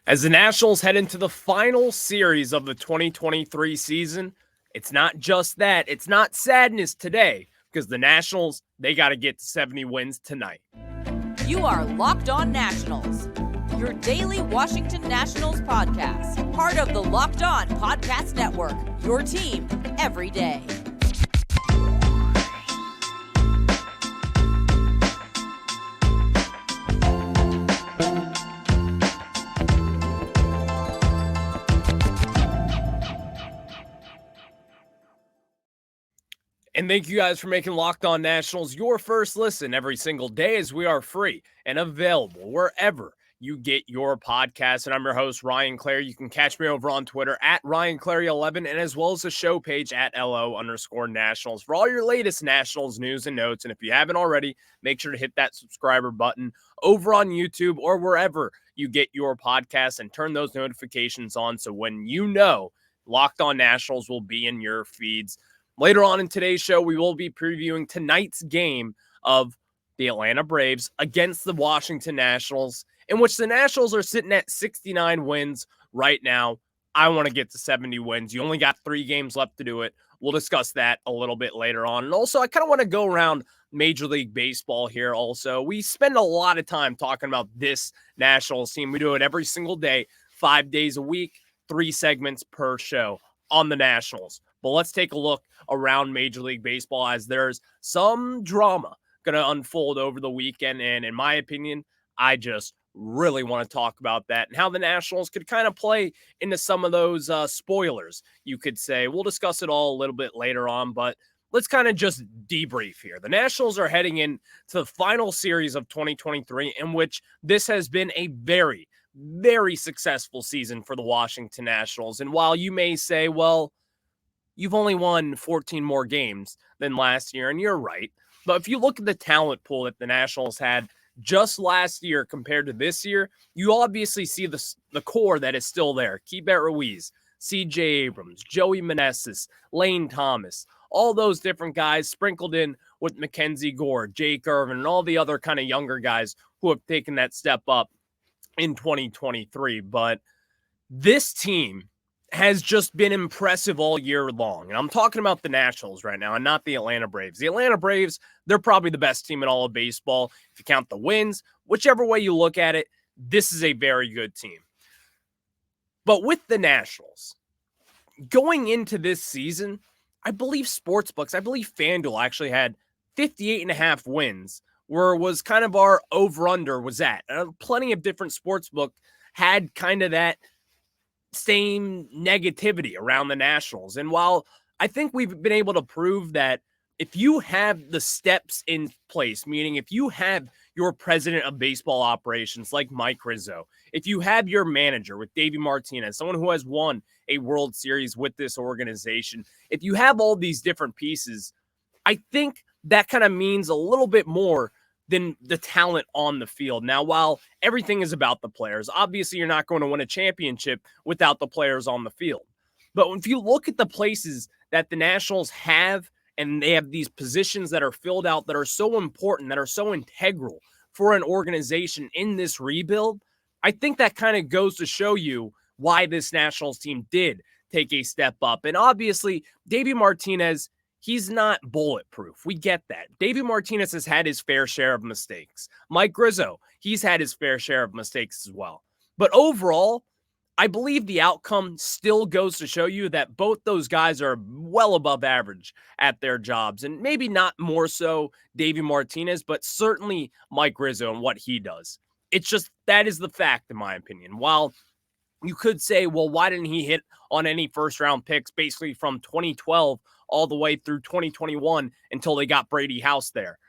As the Nationals head into the final series of the 2023 season, it's not just that. It's not sadness today because the Nationals, they got to get to 70 wins tonight. You are Locked On Nationals, your daily Washington Nationals podcast, part of the Locked On Podcast Network, your team every day. And thank you guys for making Locked On Nationals your first listen every single day, as we are free and available wherever you get your podcast. And I'm your host, Ryan Clary. You can catch me over on Twitter at RyanClary11 and as well as the show page at LO_Nationals for all your latest Nationals news and notes. And if you haven't already, make sure to hit that subscriber button over on YouTube or wherever you get your podcast and turn those notifications on so when you know Locked On Nationals will be in your feeds. Later on in today's show, we will be previewing tonight's game of the Atlanta Braves against the Washington Nationals, in which the Nationals are sitting at 69 wins right now. I want to get to 70 wins. You only got 3 games left to do it. We'll discuss that a little bit later on. And also, I kind of want to go around Major League Baseball here also. We spend a lot of time talking about this Nationals team. We do it every single day, 5 days a week, 3 segments per show on the Nationals. But let's take a look around Major League Baseball as there's some drama going to unfold over the weekend. And in my opinion, I just really want to talk about that and how the Nationals could kind of play into some of those spoilers, you could say. We'll discuss it all a little bit later on, but let's kind of just debrief here. The Nationals are heading into the final series of 2023, in which this has been a very, very successful season for the Washington Nationals. And while you may say, well, you've only won 14 more games than last year, and you're right. But if you look at the talent pool that the Nationals had just last year compared to this year, you obviously see the core that is still there. Keibert Ruiz, C.J. Abrams, Joey Meneses, Lane Thomas, all those different guys sprinkled in with Mackenzie Gore, Jake Irvin, and all the other kind of younger guys who have taken that step up in 2023. But this team has just been impressive all year long. And I'm talking about the Nationals right now and not the Atlanta Braves. The Atlanta Braves, they're probably the best team in all of baseball. If you count the wins, whichever way you look at it, this is a very good team. But with the Nationals, going into this season, I believe sportsbooks, I believe FanDuel actually had 58.5 wins, where was kind of our over-under was at. Plenty of different sportsbook had kind of that same negativity around the Nationals. And while I think we've been able to prove that if you have the steps in place, meaning if you have your president of baseball operations like Mike Rizzo, if you have your manager with Davey Martinez, someone who has won a World Series with this organization, if you have all these different pieces, I think that kind of means a little bit more than the talent on the field. Now, while everything is about the players, obviously you're not going to win a championship without the players on the field. But if you look at the places that the Nationals have, and they have these positions that are filled out that are so important, that are so integral for an organization in this rebuild, I think that kind of goes to show you why this Nationals team did take a step up. And obviously, Davey Martinez, he's not bulletproof. We get that. Davey Martinez has had his fair share of mistakes. Mike Rizzo, he's had his fair share of mistakes as well. But overall, I believe the outcome still goes to show you that both those guys are well above average at their jobs. And maybe not more so Davey Martinez, but certainly Mike Rizzo and what he does. It's just, that is the fact, in my opinion. While you could say, well, why didn't he hit on any first-round picks basically from 2012 all the way through 2021 until they got Brady House there?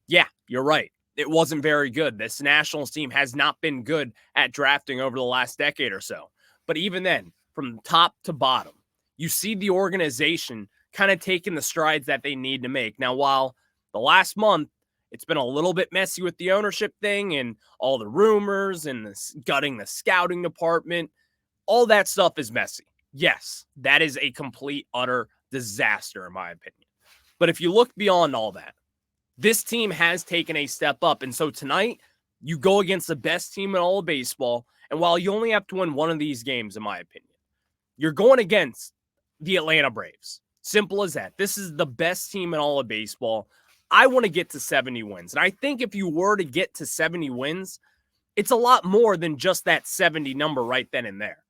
Yeah, you're right. It wasn't very good. This Nationals team has not been good at drafting over the last decade or so. But even then, from top to bottom, you see the organization kind of taking the strides that they need to make. Now, while the last month, it's been a little bit messy with the ownership thing and all the rumors and gutting the scouting department, all that stuff is messy. Yes, that is a complete, utter disaster, in my opinion. But if you look beyond all that, this team has taken a step up. And so tonight, you go against the best team in all of baseball, And while you only have to win one of these games, in my opinion, you're going against the Atlanta Braves. Simple as that. This is the best team in all of baseball. I want to get to 70 wins. And I think if you were to get to 70 wins, it's a lot more than just that 70 number right then and there.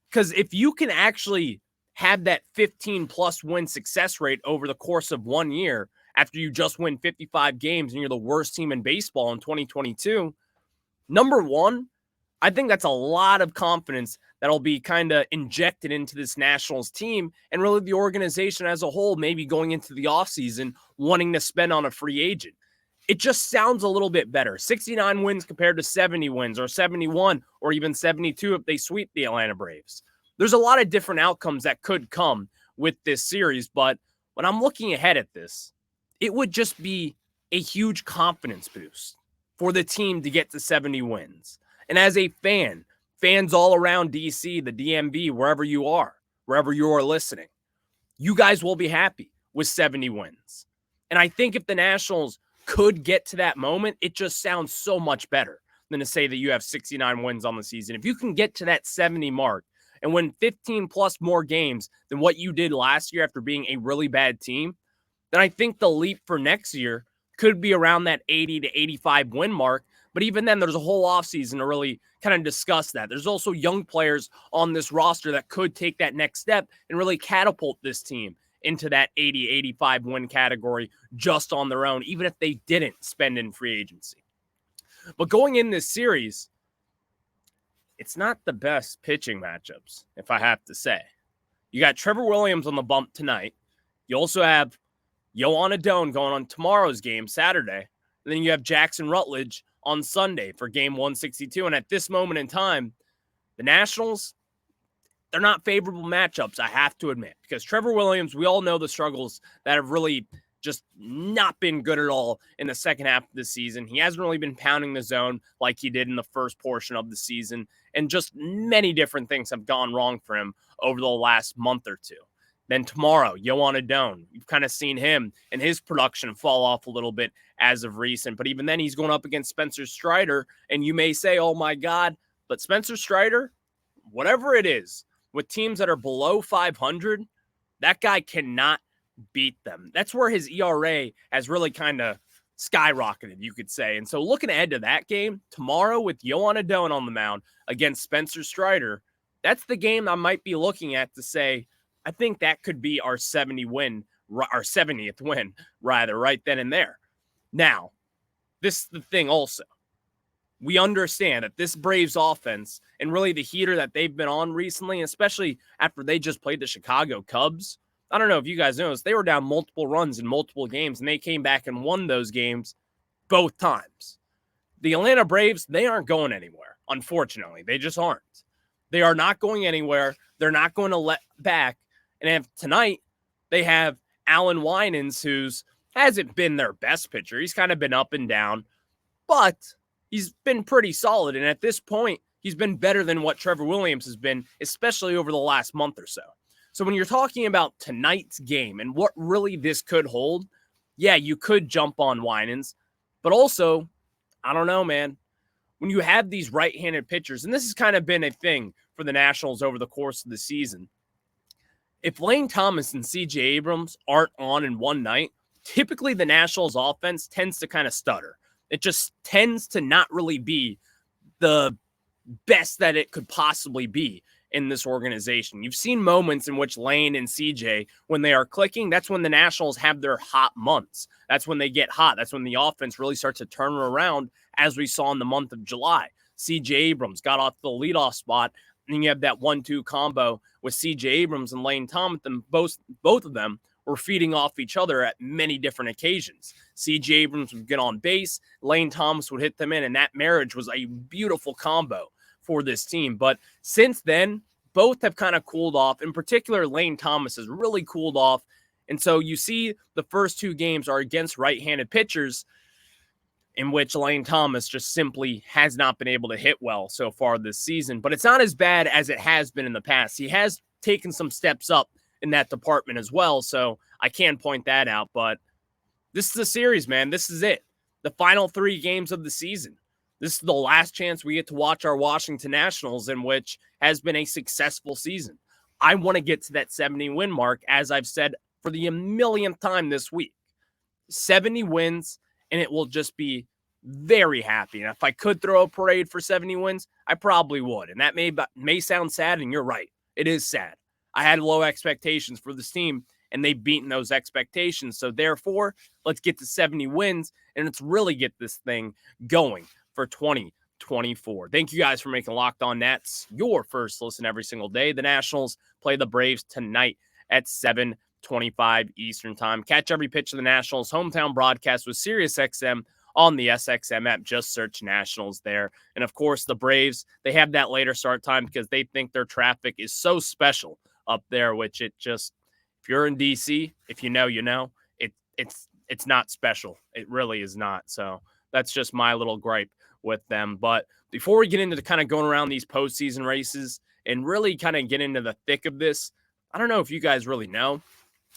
Because if you can actually have that 15-plus win success rate over the course of 1 year after you just win 55 games and you're the worst team in baseball in 2022, number one, I think that's a lot of confidence that'll be kind of injected into this Nationals team and really the organization as a whole, maybe going into the offseason wanting to spend on a free agent. It just sounds a little bit better. 69 wins compared to 70 wins or 71 or even 72 if they sweep the Atlanta Braves. There's a lot of different outcomes that could come with this series, but when I'm looking ahead at this, it would just be a huge confidence boost for the team to get to 70 wins. And as a fan, fans all around DC, the DMV, wherever you are listening, you guys will be happy with 70 wins. And I think if the Nationals could get to that moment, it just sounds so much better than to say that you have 69 wins on the season. If you can get to that 70 mark and win 15 plus more games than what you did last year after being a really bad team, then I think the leap for next year could be around that 80 to 85 win mark. But even then, there's a whole offseason to really kind of discuss that. There's also young players on this roster that could take that next step and really catapult this team into that 80, 85 win category just on their own, even if they didn't spend in free agency. But going in this series, it's not the best pitching matchups, if I have to say. You got Trevor Williams on the bump tonight. You also have Yohan Adon going on tomorrow's game, Saturday. And then you have Jackson Rutledge on Sunday for game 162. And at this moment in time, the Nationals, they're not favorable matchups, I have to admit, because Trevor Williams, we all know the struggles that have really just not been good at all in the second half of the season. He hasn't really been pounding the zone like he did in the first portion of the season, and just many different things have gone wrong for him over the last month or two. Then tomorrow, Yohan Adon, you've kind of seen him and his production fall off a little bit as of recent, but even then he's going up against Spencer Strider, and you may say, oh my God, but Spencer Strider, whatever it is, with teams that are below 500, that guy cannot beat them. That's where his ERA has really kind of skyrocketed, you could say. And so looking ahead to that game tomorrow with Yohan Adon on the mound against Spencer Strider, that's the game I might be looking at to say, I think that could be our 70th win, right then and there. Now, this is the thing also. We understand that this Braves offense and really the heater that they've been on recently, especially after they just played the Chicago Cubs, I don't know if you guys noticed, they were down multiple runs in multiple games, and they came back and won those games both times. The Atlanta Braves, they aren't going anywhere, unfortunately. They just aren't. They are not going anywhere. They're not going to let back. And tonight, they have Alan Winans, who's hasn't been their best pitcher. He's kind of been up and down, but he's been pretty solid. And at this point, he's been better than what Trevor Williams has been, especially over the last month or so. So when you're talking about tonight's game and what really this could hold, yeah, you could jump on Winans, but also, I don't know, man. When you have these right-handed pitchers, and this has kind of been a thing for the Nationals over the course of the season, if Lane Thomas and C.J. Abrams aren't on in one night, typically the Nationals offense tends to kind of stutter. It just tends to not really be the best that it could possibly be in this organization. You've seen moments in which Lane and CJ, when they are clicking, that's when the Nationals have their hot months. That's when they get hot. That's when the offense really starts to turn around, as we saw in the month of July. CJ Abrams got off the leadoff spot, and then you have that 1-2 combo with CJ Abrams and Lane Thomas, and both of them were feeding off each other at many different occasions. CJ Abrams would get on base, Lane Thomas would hit them in, and that marriage was a beautiful combo for this team. But since then, both have kind of cooled off. In particular, Lane Thomas has really cooled off. And so you see the first two games are against right-handed pitchers in which Lane Thomas just simply has not been able to hit well so far this season. But it's not as bad as it has been in the past. He has taken some steps up in that department as well, so I can point that out. But this is a series, man. This is it. The final three games of the season. This is the last chance we get to watch our Washington Nationals, in which has been a successful season. I want to get to that 70 win mark, as I've said for the millionth time this week. 70 wins, and it will just be very happy. And if I could throw a parade for 70 wins, I probably would. And that may sound sad, and you're right. It is sad. I had low expectations for this team, and they've beaten those expectations. So therefore, let's get to 70 wins, and let's really get this thing going for 2024. Thank you guys for making Locked On Nats your first listen every single day. The Nationals play the Braves tonight at 7:25 Eastern Time. Catch every pitch of the Nationals' hometown broadcast with SiriusXM on the SXM app. Just search Nationals there. And of course, the Braves, they have that later start time because they think their traffic is so special up there, which it just, if you're in DC, if you know, you know, it's not special. It really is not. So that's just my little gripe with them. But before we get into the kind of going around these postseason races and really kind of get into the thick of this, I don't know if you guys really know,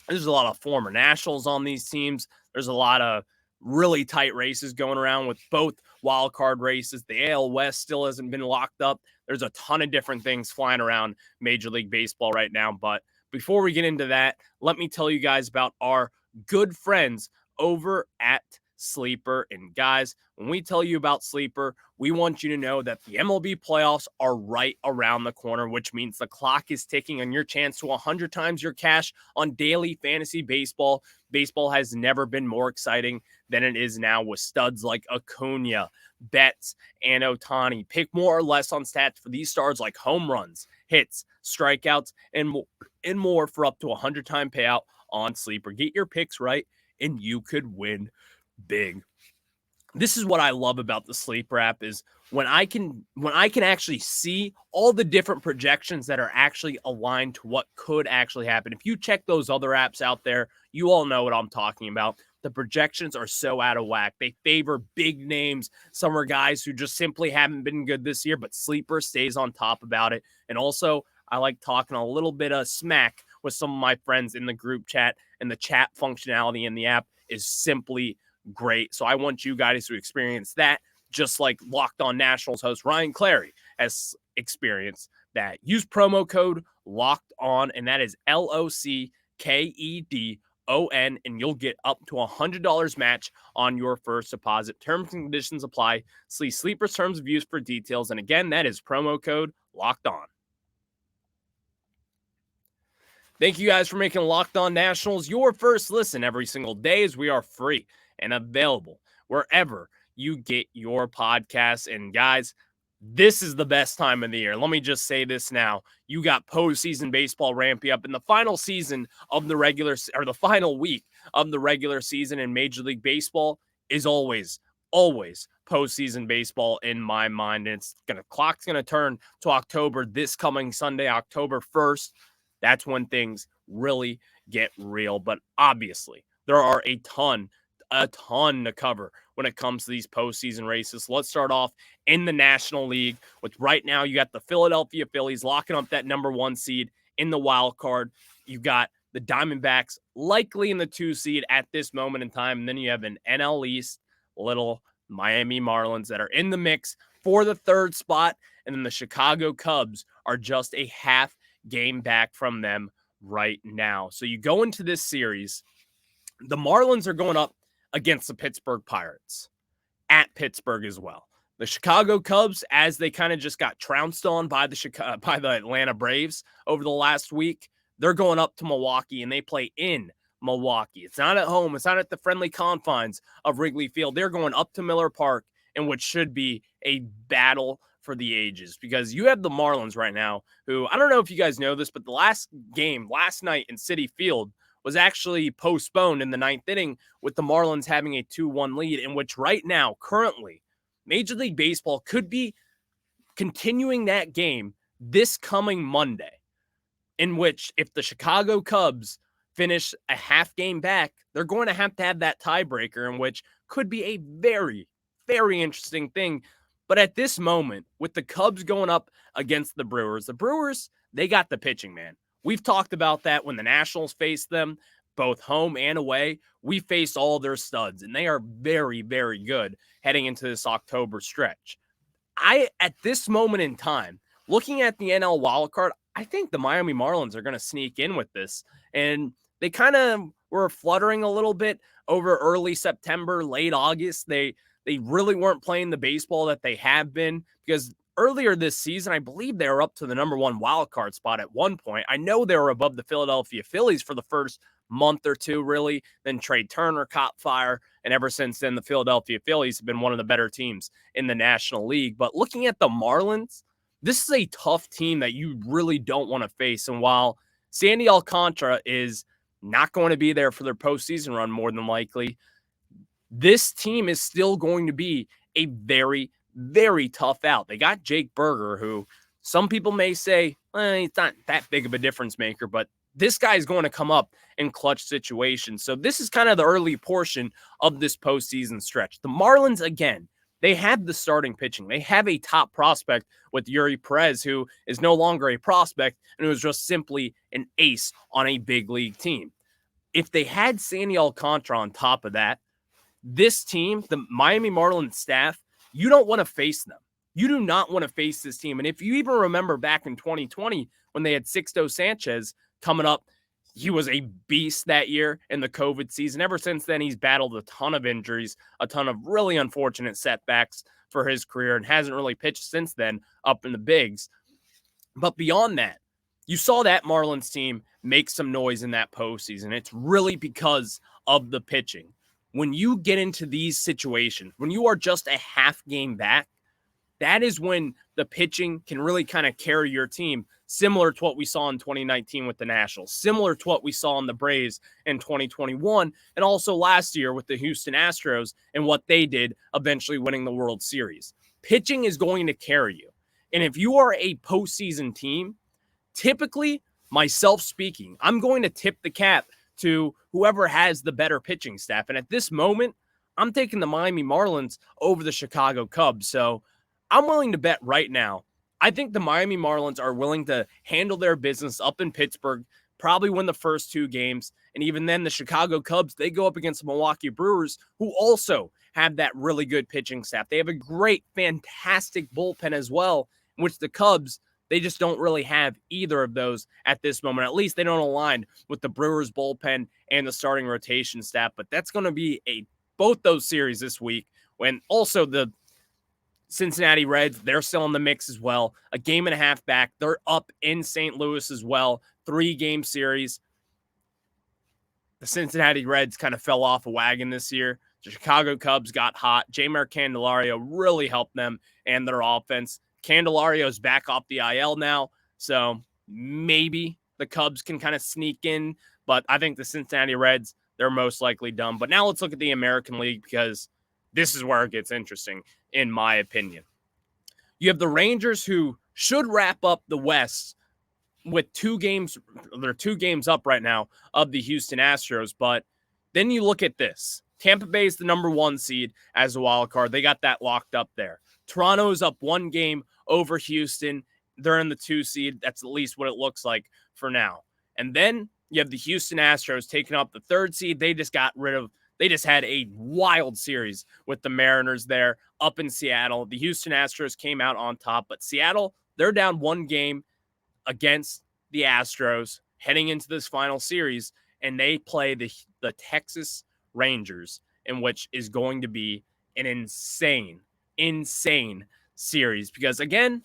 there's a lot of former Nationals on these teams. There's a lot of really tight races going around with both wild card races. The AL West still hasn't been locked up. There's a ton of different things flying around Major League Baseball right now. But before we get into that, let me tell you guys about our good friends over at Sleeper. And guys, when we tell you about Sleeper, we want you to know that the MLB playoffs are right around the corner, which means the clock is ticking on your chance to 100 times your cash on daily fantasy baseball. Baseball has never been more exciting than it is now, with studs like Acuna, Betts, and Ohtani. Pick more or less on stats for these stars like home runs, hits, strikeouts, and more for up to 100-time payout on Sleeper. Get your picks right, and you could win big. This is what I love about the Sleeper app, is when I can actually see all the different projections that are actually aligned to what could actually happen. If you check those other apps out there, you all know what I'm talking about. The projections are so out of whack. They favor big names. Some are guys who just simply haven't been good this year, but Sleeper stays on top about it. And also, I like talking a little bit of smack with some of my friends in the group chat, and the chat functionality in the app is simply great. So I want you guys to experience that, just like Locked On Nationals host Ryan Clary has experienced that. Use promo code Locked On, and that is LOCKEDON, and you'll get up to $100 match on your first deposit. Terms and conditions apply. See Sleeper's terms of use for details. And again, that is promo code Locked On. Thank you guys for making Locked On Nationals your first listen every single day, as we are free and available wherever you get your podcasts. And guys, this is the best time of the year. Let me just say this now. You got postseason baseball ramping up in the final season of the the final week of the regular season in Major League Baseball is always postseason baseball in my mind. And clock's gonna turn to October this coming Sunday, October 1st. That's when things really get real. But obviously, there are a ton to cover when it comes to these postseason races. Let's start off in the National League with, right now, you got the Philadelphia Phillies locking up that number 1 seed in the wild card. You got the Diamondbacks likely in the 2 seed at this moment in time. And then you have an NL East, little Miami Marlins that are in the mix for the 3rd spot. And then the Chicago Cubs are just a half game back from them right now. So you go into this series, the Marlins are going up against the Pittsburgh Pirates at Pittsburgh as well. The Chicago Cubs, as they kind of just got trounced on by the Atlanta Braves over the last week, they're going up to Milwaukee, and they play in Milwaukee. It's not at home. It's not at the friendly confines of Wrigley Field. They're going up to Miller Park in what should be a battle for the ages, because you have the Marlins right now, who, I don't know if you guys know this, but the last game last night in Citi Field was actually postponed in the 9th inning, with the Marlins having a 2-1 lead, in which right now, currently, Major League Baseball could be continuing that game this coming Monday, in which if the Chicago Cubs finish a half game back, they're going to have that tiebreaker, in which could be a very, very interesting thing. But at this moment, with the Cubs going up against the Brewers, they got the pitching, man. We've talked about that when the Nationals faced them. both home and away, we faced all their studs, and they are very, very good heading into this October stretch. At this moment in time, looking at the NL wildcard, I think the Miami Marlins are going to sneak in with this. And they kind of were fluttering a little bit over early September, late August. They really weren't playing the baseball that they have been, because earlier this season, I believe they were up to the number one wild card spot at one point. I know they were above the Philadelphia Phillies for the first month or two, really. Then Trey Turner caught fire, and ever since then, the Philadelphia Phillies have been one of the better teams in the National League. But looking at the Marlins, this is a tough team that you really don't want to face. And while Sandy Alcantara is not going to be there for their postseason run, more than likely, this team is still going to be a very, very tough out. They got Jake Berger, who some people may say, he's not that big of a difference maker, but this guy is going to come up in clutch situations. So this is kind of the early portion of this postseason stretch. The Marlins, again, they have the starting pitching. They have a top prospect with Yuri Perez, who is no longer a prospect and who is just simply an ace on a big league team. If they had Sandy Alcantara on top of that, this team, the Miami Marlins staff, you don't want to face them. You do not want to face this team. And if you even remember back in 2020 when they had Sixto Sanchez coming up, he was a beast that year in the COVID season. Ever since then, he's battled a ton of injuries, a ton of really unfortunate setbacks for his career, and hasn't really pitched since then up in the bigs. But beyond that, you saw that Marlins team make some noise in that postseason. It's really because of the pitching. When you get into these situations, when you are just a half game back, that is when the pitching can really kind of carry your team, similar to what we saw in 2019 with the Nationals, similar to what we saw in the Braves in 2021, and also last year with the Houston Astros and what they did, eventually winning the World Series. Pitching is going to carry you. And if you are a postseason team, typically, myself speaking, I'm going to tip the cap to whoever has the better pitching staff. And at this moment, I'm taking the Miami Marlins over the Chicago Cubs. So I'm willing to bet right now, I think the Miami Marlins are willing to handle their business up in Pittsburgh, probably win the first two games. And even then, the Chicago Cubs, they go up against the Milwaukee Brewers, who also have that really good pitching staff. They have a great, fantastic bullpen as well, in which the Cubs, they just don't really have either of those at this moment. At least they don't align with the Brewers bullpen and the starting rotation staff. But that's going to be both those series this week. When also the Cincinnati Reds, they're still in the mix as well. A game and a half back. They're up in St. Louis as well. 3-game series. The Cincinnati Reds kind of fell off a wagon this year. The Chicago Cubs got hot. Jeimer Candelario really helped them and their offense. Candelario's back off the IL now, so maybe the Cubs can kind of sneak in, but I think the Cincinnati Reds, they're most likely done. But now let's look at the American League, because this is where it gets interesting, in my opinion. You have the Rangers, who should wrap up the West with 2 games. They're 2 games up right now of the Houston Astros, but then you look at this. Tampa Bay is the number 1 seed as a wild card. They got that locked up there. Toronto is up 1 game over Houston. They're in the 2 seed. That's at least what it looks like for now. And then you have the Houston Astros taking up the 3rd seed. They just had a wild series with the Mariners there up in Seattle. The Houston Astros came out on top, but Seattle, they're down 1 game against the Astros heading into this final series, and they play the Texas Rangers, in which is going to be an insane series, because again,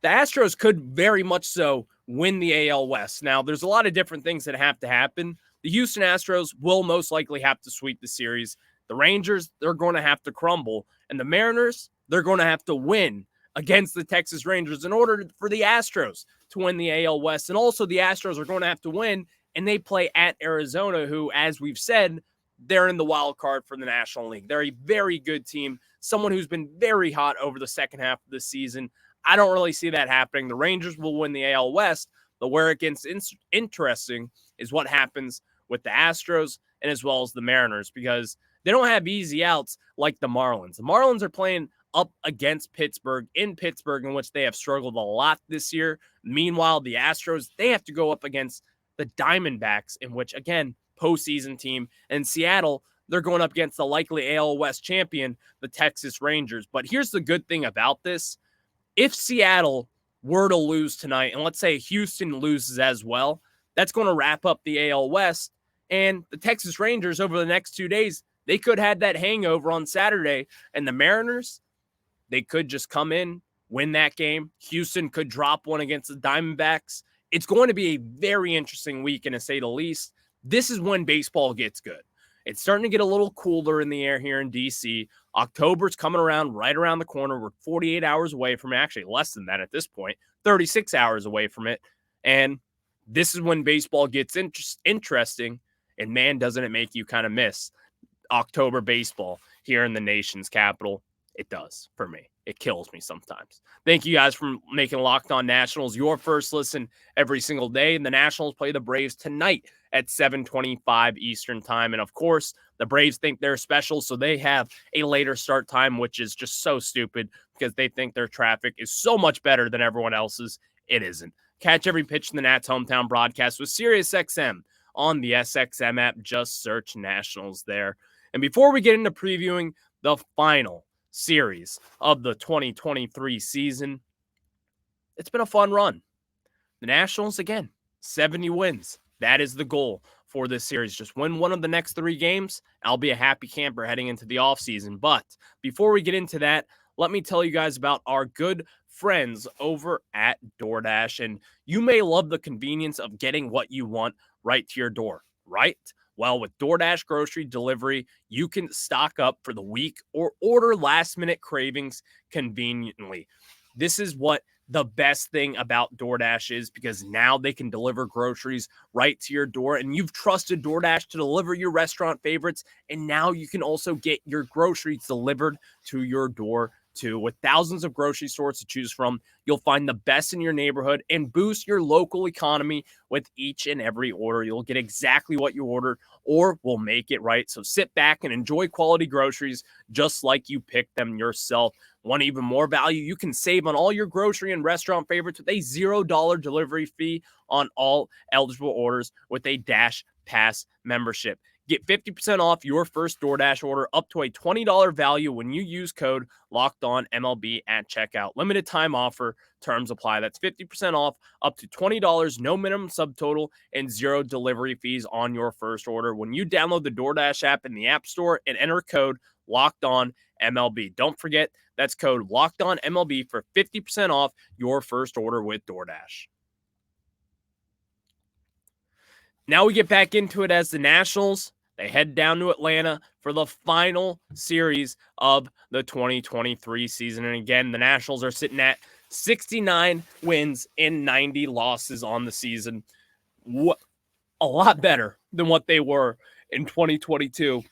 the Astros could very much so win the AL West. Now, there's a lot of different things that have to happen. The Houston Astros will most likely have to sweep the series. The Rangers, they're going to have to crumble. And the Mariners, they're going to have to win against the Texas Rangers in order for the Astros to win the AL West. And also the Astros are going to have to win, and they play at Arizona, who, as we've said, they're in the wild card for the National League. They're a very good team, someone who's been very hot over the second half of the season. I don't really see that happening. The Rangers will win the AL West, but where it gets interesting is what happens with the Astros and as well as the Mariners, because they don't have easy outs like the Marlins. The Marlins are playing up against Pittsburgh, in Pittsburgh, in which they have struggled a lot this year. Meanwhile, the Astros, they have to go up against the Diamondbacks, in which, again, postseason team, and Seattle, they're going up against the likely AL West champion, the Texas Rangers. But here's the good thing about this. If Seattle were to lose tonight, and let's say Houston loses as well, that's going to wrap up the AL West. And the Texas Rangers over the next 2 days, they could have that hangover on Saturday. And the Mariners, they could just come in, win that game. Houston could drop one against the Diamondbacks. It's going to be a very interesting weekend, to say the least. This is when baseball gets good. It's starting to get a little cooler in the air here in D.C. October's coming around right around the corner. We're 48 hours away from it. Actually, less than that at this point, 36 hours away from it. And this is when baseball gets interesting. And man, doesn't it make you kind of miss October baseball here in the nation's capital. It does for me. It kills me sometimes. Thank you guys for making Locked On Nationals your first listen every single day. And the Nationals play the Braves tonight at 7:25 Eastern time. And of course, the Braves think they're special, so they have a later start time, which is just so stupid because they think their traffic is so much better than everyone else's. It isn't. Catch every pitch in the Nats hometown broadcast with SiriusXM on the SXM app. Just search Nationals there. And before we get into previewing the final series of the 2023 season, it's been a fun run. The Nationals, again, 70 wins. That is the goal for this series. Just win one of the next 3 games. I'll be a happy camper heading into the offseason. But before we get into that, let me tell you guys about our good friends over at DoorDash. And you may love the convenience of getting what you want right to your door, right? Well, with DoorDash grocery delivery, you can stock up for the week or order last-minute cravings conveniently. This is what the best thing about DoorDash is, because now they can deliver groceries right to your door, and you've trusted DoorDash to deliver your restaurant favorites, and now you can also get your groceries delivered to your door too. With thousands of grocery stores to choose from, you'll find the best in your neighborhood and boost your local economy with each and every order. You'll get exactly what you ordered, or we'll make it right. So sit back and enjoy quality groceries just like you picked them yourself. Want even more value? You can save on all your grocery and restaurant favorites with a $0 delivery fee on all eligible orders with a Dash Pass membership. Get 50% off your first DoorDash order up to a $20 value when you use code LOCKEDONMLB at checkout. Limited time offer. Terms apply. That's 50% off up to $20, no minimum subtotal, and 0 delivery fees on your first order when you download the DoorDash app in the App Store and enter code LOCKEDONMLB. Don't forget, that's code LOCKEDONMLB for 50% off your first order with DoorDash. Now we get back into it as the Nationals, they head down to Atlanta for the final series of the 2023 season. And again, the Nationals are sitting at 69 wins and 90 losses on the season. A lot better than what they were in 2022.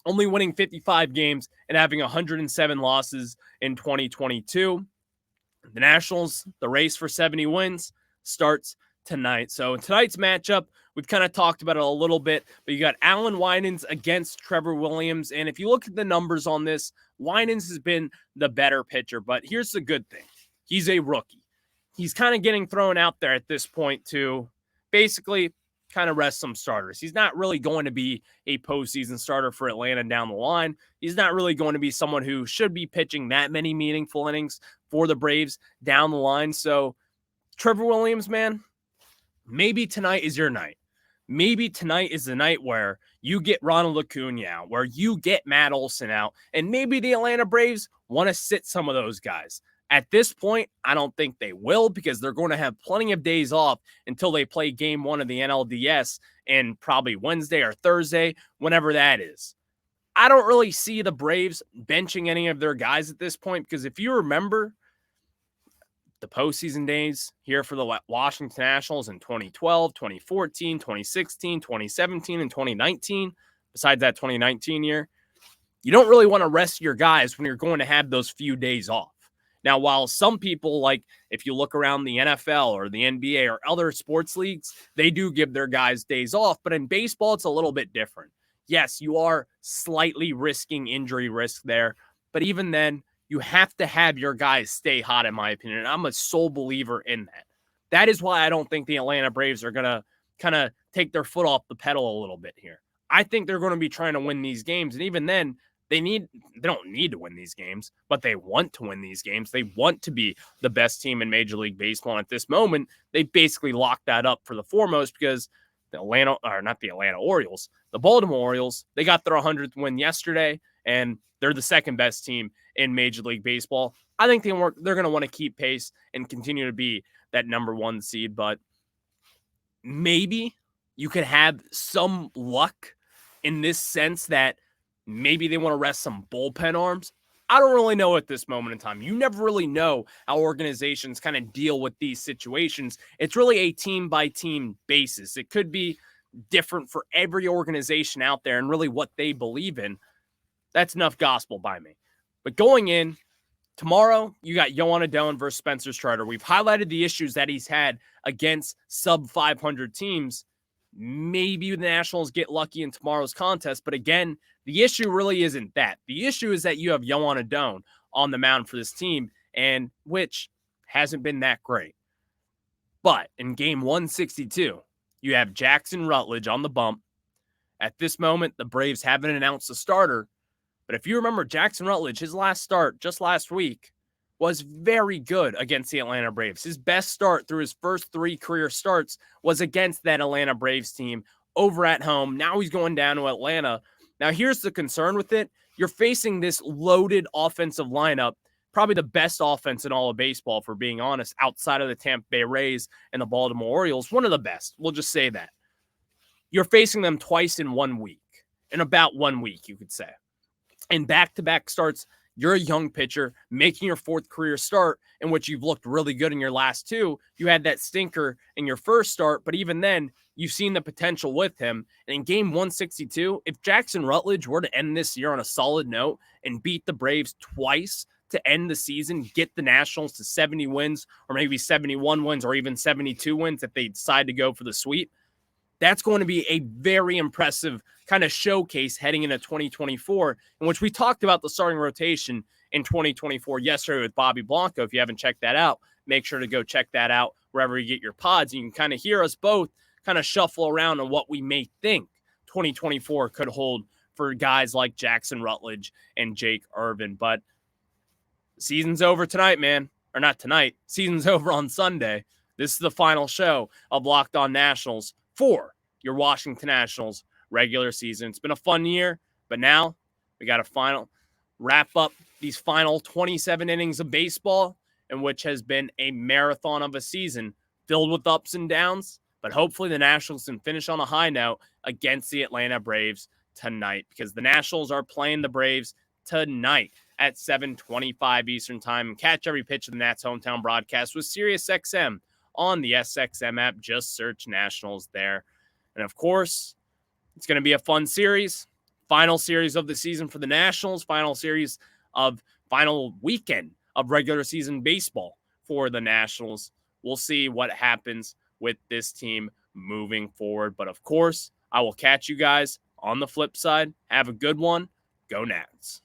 Only winning 55 games and having 107 losses in 2022. The Nationals, the race for 70 wins starts tonight. So in tonight's matchup, we've kind of talked about it a little bit, but you got Alan Winans against Trevor Williams. And if you look at the numbers on this, Winans has been the better pitcher. But here's the good thing. He's a rookie. He's kind of getting thrown out there at this point to basically kind of rest some starters. He's not really going to be a postseason starter for Atlanta down the line. He's not really going to be someone who should be pitching that many meaningful innings for the Braves down the line. So Trevor Williams, man, maybe tonight is your night. Maybe tonight is the night where you get Ronald Acuna out, where you get Matt Olson out, and maybe the Atlanta Braves want to sit some of those guys. At this point, I don't think they will, because they're going to have plenty of days off until they play game 1 of the NLDS and probably Wednesday or Thursday, whenever that is. I don't really see the Braves benching any of their guys at this point, because if you remember the postseason days here for the Washington Nationals in 2012, 2014, 2016, 2017, and 2019, besides that 2019 year, you don't really want to rest your guys when you're going to have those few days off. Now, while some people, like if you look around the NFL or the NBA or other sports leagues, they do give their guys days off, but in baseball, it's a little bit different. Yes, you are slightly risking injury risk there, but even then, you have to have your guys stay hot, in my opinion. And I'm a sole believer in that. That is why I don't think the Atlanta Braves are going to kind of take their foot off the pedal a little bit here. I think they're going to be trying to win these games. And even then, they don't need to win these games, but they want to win these games. They want to be the best team in Major League Baseball. And at this moment, they basically locked that up for the foremost because the Baltimore Orioles, they got their 100th win yesterday, and they're the second best team in Major League Baseball. I think they're going to want to keep pace and continue to be that number 1 seed, but maybe you could have some luck in this sense that maybe they want to rest some bullpen arms. I don't really know at this moment in time. You never really know how organizations kind of deal with these situations. It's really a team-by-team basis. It could be different for every organization out there and really what they believe in. That's enough gospel by me. But going in, tomorrow, you got Yohan Adon versus Spencer Strider. We've highlighted the issues that he's had against sub-500 teams. Maybe the Nationals get lucky in tomorrow's contest, but again, the issue really isn't that. The issue is that you have Yohan Adon on the mound for this team, and which hasn't been that great. But in game 162, you have Jackson Rutledge on the bump. At this moment, the Braves haven't announced a starter, but if you remember, Jackson Rutledge, his last start just last week, was very good against the Atlanta Braves. His best start through his first 3 career starts was against that Atlanta Braves team over at home. Now he's going down to Atlanta. Now here's the concern with it. You're facing this loaded offensive lineup, probably the best offense in all of baseball, for being honest, outside of the Tampa Bay Rays and the Baltimore Orioles. One of the best. We'll just say that. You're facing them twice in 1 week. In about 1 week, you could say. In back-to-back starts, you're a young pitcher making your 4th career start in which you've looked really good in your last 2. You had that stinker in your first start, but even then, you've seen the potential with him. And in game 162, if Jackson Rutledge were to end this year on a solid note and beat the Braves twice to end the season, get the Nationals to 70 wins or maybe 71 wins or even 72 wins if they decide to go for the sweep, that's going to be a very impressive kind of showcase heading into 2024, in which we talked about the starting rotation in 2024 yesterday with Bobby Blanco. If you haven't checked that out, make sure to go check that out wherever you get your pods. You can kind of hear us both kind of shuffle around on what we may think 2024 could hold for guys like Jackson Rutledge and Jake Irvin. But season's over tonight, man. Or not tonight. Season's over on Sunday. This is the final show of Locked On Nationals for your Washington Nationals regular season. It's been a fun year, but now we got to wrap up these final 27 innings of baseball, in which has been a marathon of a season filled with ups and downs. But hopefully the Nationals can finish on a high note against the Atlanta Braves tonight, because the Nationals are playing the Braves tonight at 7:25 Eastern Time. Catch every pitch of the Nats hometown broadcast with SiriusXM on the SXM app. Just search Nationals there. And of course, it's going to be a fun series. Final series of the season for the Nationals. Final weekend of regular season baseball for the Nationals. We'll see what happens with this team moving forward. But of course, I will catch you guys on the flip side. Have a good one. Go Nats.